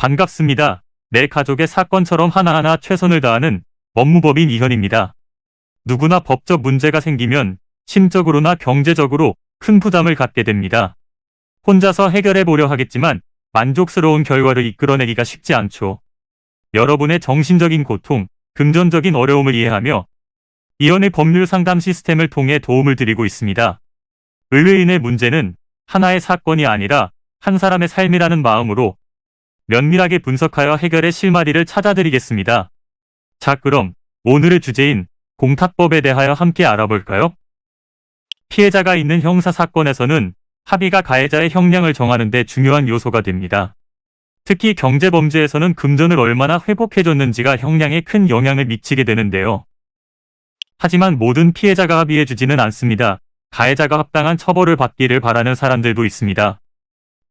반갑습니다. 내 가족의 사건처럼 하나하나 최선을 다하는 법무법인 이현입니다. 누구나 법적 문제가 생기면 심적으로나 경제적으로 큰 부담을 갖게 됩니다. 혼자서 해결해 보려 하겠지만 만족스러운 결과를 이끌어내기가 쉽지 않죠. 여러분의 정신적인 고통, 금전적인 어려움을 이해하며 이현의 법률 상담 시스템을 통해 도움을 드리고 있습니다. 의뢰인의 문제는 하나의 사건이 아니라 한 사람의 삶이라는 마음으로 면밀하게 분석하여 해결의 실마리를 찾아드리겠습니다. 자, 그럼 오늘의 주제인 공탁법에 대하여 함께 알아볼까요? 피해자가 있는 형사사건에서는 합의가 가해자의 형량을 정하는 데 중요한 요소가 됩니다. 특히 경제범죄에서는 금전을 얼마나 회복해줬는지가 형량에 큰 영향을 미치게 되는데요. 하지만 모든 피해자가 합의해주지는 않습니다. 가해자가 합당한 처벌을 받기를 바라는 사람들도 있습니다.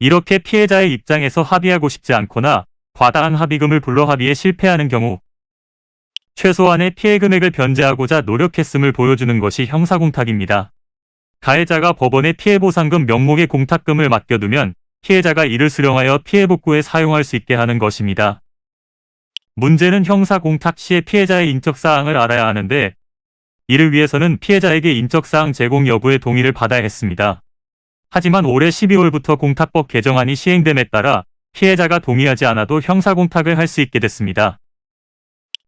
이렇게 피해자의 입장에서 합의하고 싶지 않거나 과다한 합의금을 불러 합의에 실패하는 경우 최소한의 피해 금액을 변제하고자 노력했음을 보여주는 것이 형사공탁입니다. 가해자가 법원에 피해보상금 명목의 공탁금을 맡겨두면 피해자가 이를 수령하여 피해 복구에 사용할 수 있게 하는 것입니다. 문제는 형사공탁 시에 피해자의 인적사항을 알아야 하는데 이를 위해서는 피해자에게 인적사항 제공 여부의 동의를 받아야 했습니다. 하지만 올해 12월부터 공탁법 개정안이 시행됨에 따라 피해자가 동의하지 않아도 형사공탁을 할 수 있게 됐습니다.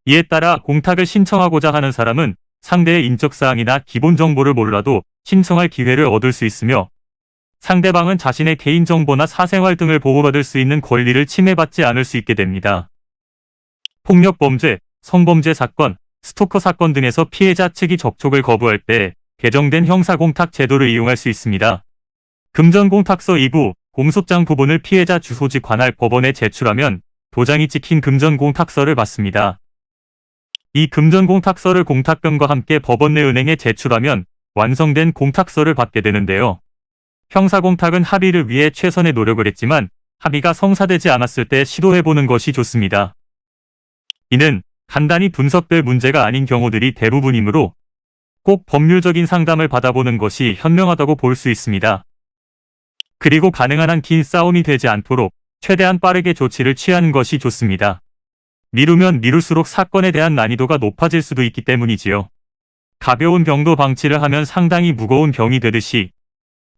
이에 따라 공탁을 신청하고자 하는 사람은 상대의 인적사항이나 기본 정보를 몰라도 신청할 기회를 얻을 수 있으며 상대방은 자신의 개인정보나 사생활 등을 보호받을 수 있는 권리를 침해받지 않을 수 있게 됩니다. 폭력범죄, 성범죄 사건, 스토커 사건 등에서 피해자 측이 접촉을 거부할 때 개정된 형사공탁 제도를 이용할 수 있습니다. 금전공탁서 2부, 공소장 부분을 피해자 주소지 관할 법원에 제출하면 도장이 찍힌 금전공탁서를 받습니다. 이 금전공탁서를 공탁금과 함께 법원 내 은행에 제출하면 완성된 공탁서를 받게 되는데요. 형사공탁은 합의를 위해 최선의 노력을 했지만 합의가 성사되지 않았을 때 시도해보는 것이 좋습니다. 이는 간단히 분석될 문제가 아닌 경우들이 대부분이므로 꼭 법률적인 상담을 받아보는 것이 현명하다고 볼 수 있습니다. 그리고 가능한 한 긴 싸움이 되지 않도록 최대한 빠르게 조치를 취하는 것이 좋습니다. 미루면 미룰수록 사건에 대한 난이도가 높아질 수도 있기 때문이지요. 가벼운 병도 방치를 하면 상당히 무거운 병이 되듯이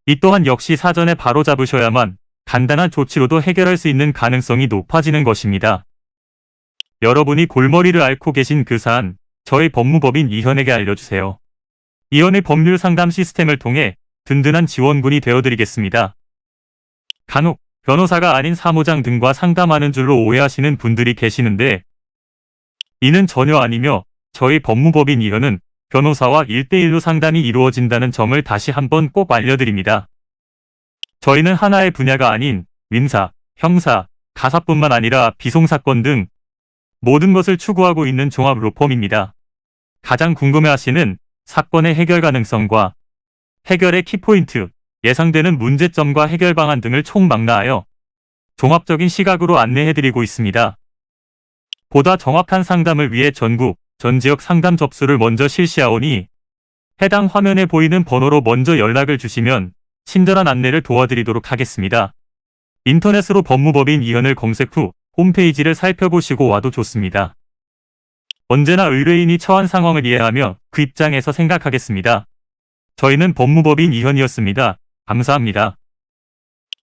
이 또한 역시 사전에 바로잡으셔야만 간단한 조치로도 해결할 수 있는 가능성이 높아지는 것입니다. 여러분이 골머리를 앓고 계신 그 사안, 저희 법무법인 이현에게 알려주세요. 이현의 법률 상담 시스템을 통해 든든한 지원군이 되어드리겠습니다. 간혹 변호사가 아닌 사무장 등과 상담하는 줄로 오해하시는 분들이 계시는데 이는 전혀 아니며 저희 법무법인 이현은 변호사와 1대1로 상담이 이루어진다는 점을 다시 한번 꼭 알려드립니다. 저희는 하나의 분야가 아닌 민사, 형사, 가사뿐만 아니라 비송사건 등 모든 것을 추구하고 있는 종합 로펌입니다. 가장 궁금해하시는 사건의 해결 가능성과 해결의 키포인트, 예상되는 문제점과 해결 방안 등을 총망라하여 종합적인 시각으로 안내해드리고 있습니다. 보다 정확한 상담을 위해 전국, 전 지역 상담 접수를 먼저 실시하오니 해당 화면에 보이는 번호로 먼저 연락을 주시면 친절한 안내를 도와드리도록 하겠습니다. 인터넷으로 법무법인 이현을 검색 후 홈페이지를 살펴보시고 와도 좋습니다. 언제나 의뢰인이 처한 상황을 이해하며 그 입장에서 생각하겠습니다. 저희는 법무법인 이현이었습니다. 감사합니다.